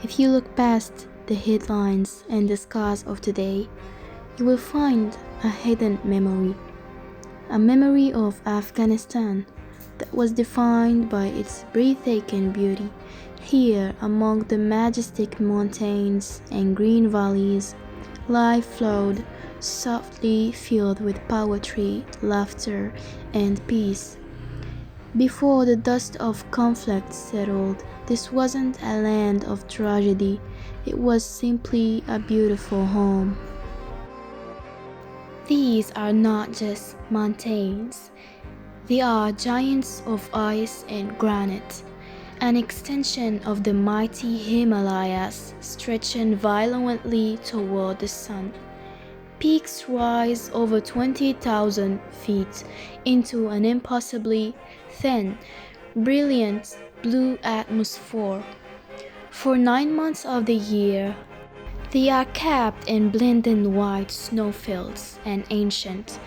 If you look past the headlines and the scars of today, you will find a hidden memory, a memory of Afghanistan that was defined by its breathtaking beauty. Here, among the majestic mountains and green valleys, life flowed softly, filled with poetry, laughter, and peace. Before the dust of conflict settled, this wasn't a land of tragedy, it was simply a beautiful home. These are not just mountains, they are giants of ice and granite, an extension of the mighty Himalayas stretching violently toward the sun. Peaks rise over 20,000 feet into an impossibly thin, brilliant blue atmosphere. For 9 months of the year, they are capped in blending white snowfields and ancient,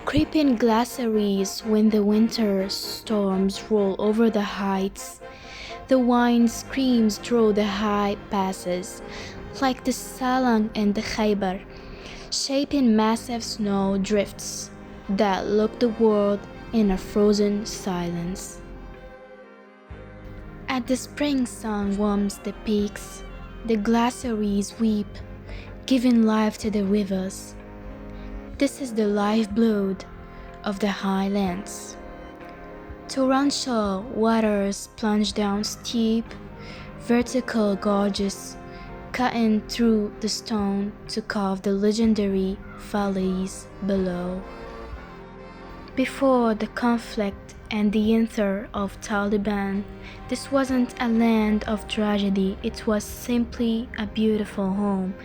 creeping glaciers when the winter storms roll over the heights. The wind screams through the high passes, like the Salang and the Khyber, shaping massive snow drifts that look the world in a frozen silence. As the spring sun warms the peaks, the glaciers weep, giving life to the rivers. This is the lifeblood of the highlands. Torrential waters plunge down steep, vertical gorges, cutting through the stone to carve the legendary valleys below. Before the conflict and the enter of Taliban, this wasn't a land of tragedy, it was simply a beautiful home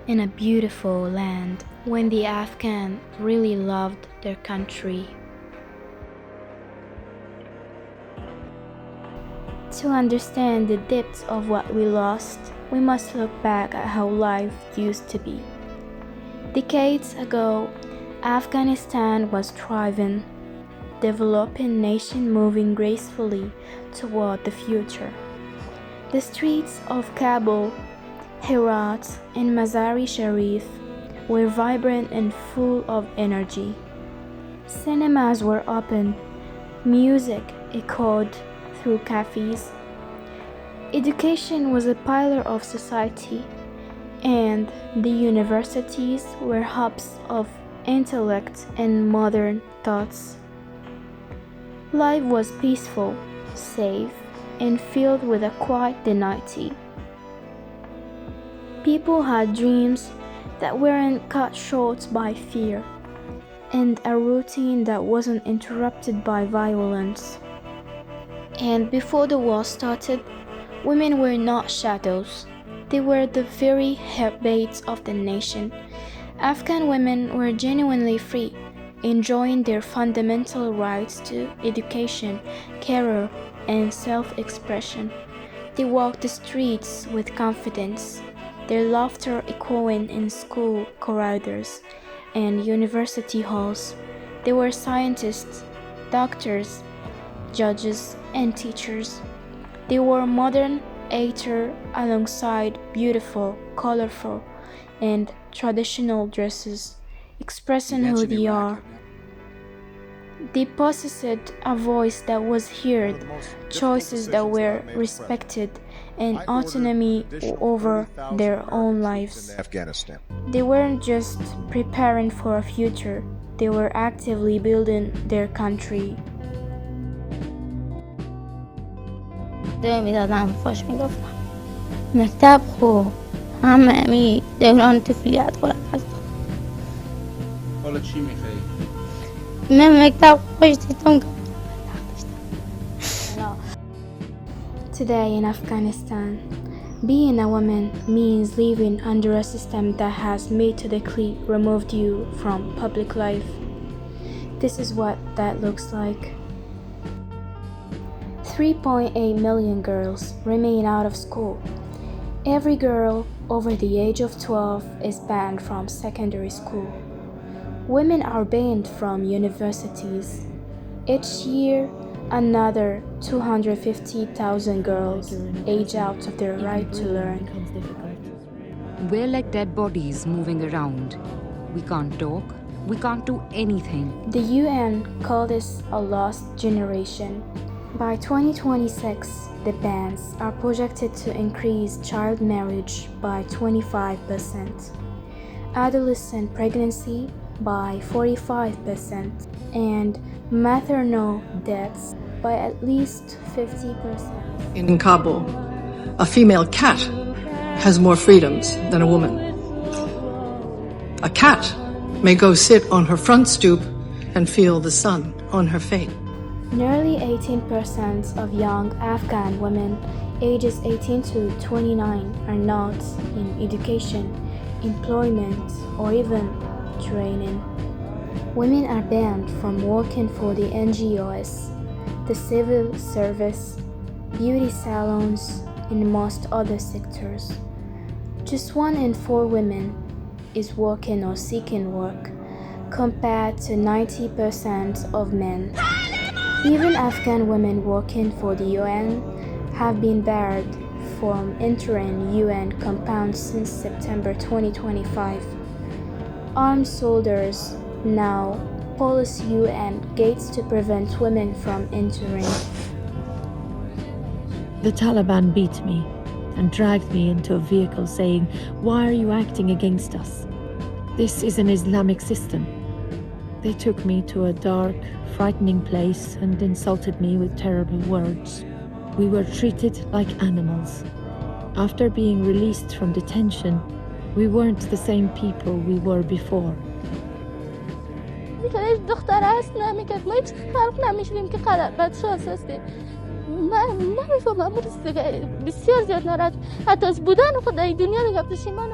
in a beautiful land when the Afghan really loved their country. To understand the depths of what we lost, we must look back at how life used to be. Decades ago, Afghanistan was thriving, developing nation moving gracefully toward the future. The streets of Kabul, Herat, and Mazar-e Sharif were vibrant and full of energy. Cinemas were open, music echoed through cafes. Education was a pillar of society, and the universities were hubs of intellect and modern thoughts. Life was peaceful, safe, and filled with a quiet dignity. People had dreams that weren't cut short by fear, and a routine that wasn't interrupted by violence. And before the war started, women were not shadows. They were the very heartbeats of the nation. Afghan women were genuinely free, enjoying their fundamental rights to education, career, and self-expression. They walked the streets with confidence, their laughter echoing in school corridors and university halls. They were scientists, doctors, judges, and teachers. They wore modern attire alongside beautiful, colorful, and traditional dresses, expressing who they are. They possessed a voice that was heard, choices that were respected, and autonomy over their own lives. They weren't just preparing for a future, they were actively building their country. میدادم فاش میگفتم مکتب خو همه دوران طفولیت خودم هستم. حالا چی میخوایی؟ من مکتب خوش دیدم. Today in Afghanistan, being a woman means living under a system that has methodically removed you from public life. This is what that looks like. 3.8 million girls remain out of school. Every girl over the age of 12 is banned from secondary school. Women are banned from universities. Each year, Another 250,000 girls age out of their right to learn. We're like dead bodies moving around. We can't talk. We can't do anything. The UN called this a lost generation. By 2026, the bans are projected to increase child marriage by 25%, adolescent pregnancy by 45%, and maternal deaths by at least 50%. In Kabul, a female cat has more freedoms than a woman. A cat may go sit on her front stoop and feel the sun on her face. Nearly 18% of young Afghan women ages 18 to 29 are not in education, employment, or even training. Women are banned from working for the NGOs, the civil service, beauty salons, and most other sectors. Just 1 in 4 women is working or seeking work, compared to 90% of men. Even Afghan women working for the UN have been barred from entering UN compounds since September 2025. Armed soldiers now police UN gates to prevent women from entering. The Taliban beat me and dragged me into a vehicle saying, "Why are you acting against us? This is an Islamic system." They took me to a dark, frightening place and insulted me with terrible words. We were treated like animals. After being released from detention, we weren't the same people we were before. دختر هست نمیکرد ما هیچ فرق نمیشیم که بدشانس هستیم نمیفهمم بسیار زیاد ناراحت حتی از بودن خدای دنیا دیگه پشیمان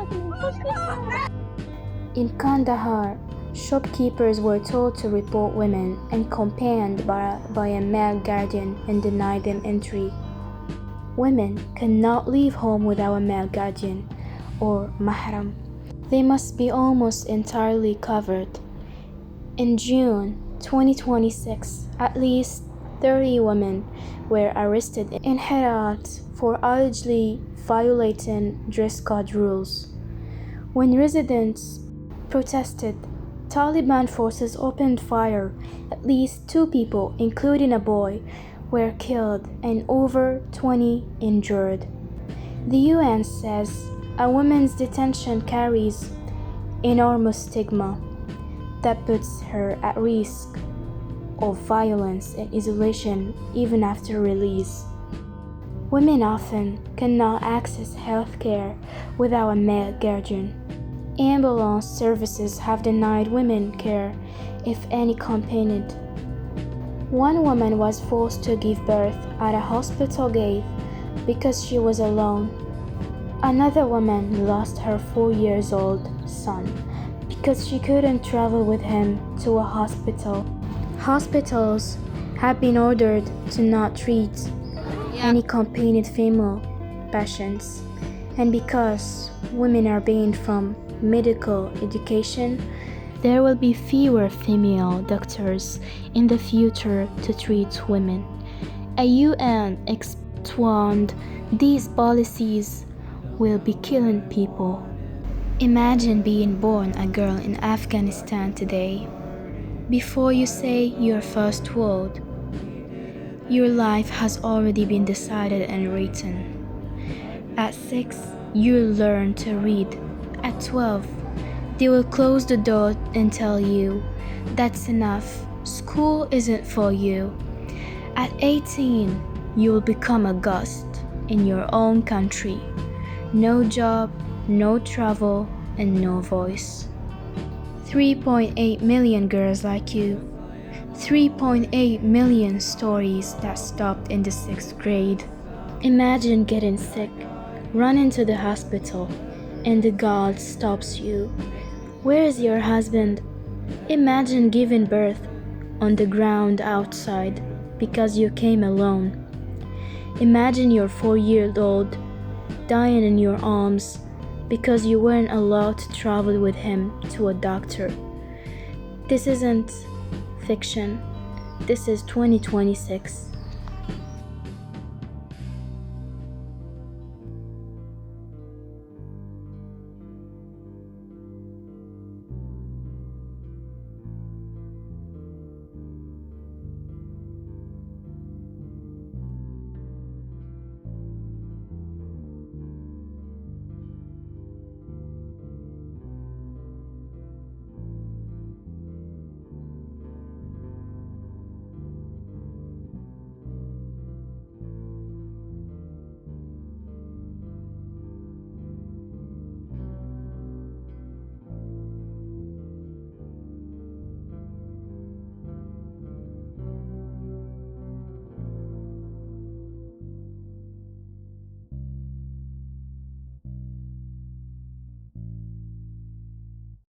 In Kandahar, shopkeepers were told to report women and accompanied by a male guardian and deny them entry. Women cannot leave home without a male guardian or mahram. They must be almost entirely covered. In June 2026, at least 30 women were arrested in Herat for allegedly violating dress code rules. When residents protested, Taliban forces opened fire. At least 2 people, including a boy, were killed and over 20 injured. The UN says a woman's detention carries enormous stigma that puts her at risk of violence and isolation even after release. Women often cannot access health care without a male guardian. Ambulance services have denied women care, if any accompanied. One woman was forced to give birth at a hospital gate because she was alone. Another woman lost her 4-year-old son because she couldn't travel with him to a hospital. Hospitals have been ordered to not treat any accompanied female patients, and because women are banned from medical education, there will be fewer female doctors in the future to treat women. A UN explained these policies will be killing people. Imagine being born a girl in Afghanistan today. Before you say your first word, your life has already been decided and written. At 6, you'll learn to read. At 12, they will close the door and tell you, "That's enough, school isn't for you." At 18, you will become a ghost in your own country. No job, no travel, and no voice. 3.8 million girls like you. 3.8 million stories that stopped in the 6th grade. Imagine getting sick, running to the hospital, and the guard stops you. "Where is your husband?" Imagine giving birth on the ground outside because you came alone. Imagine your 4-year-old dying in your arms because you weren't allowed to travel with him to a doctor. This isn't fiction. This is 2026.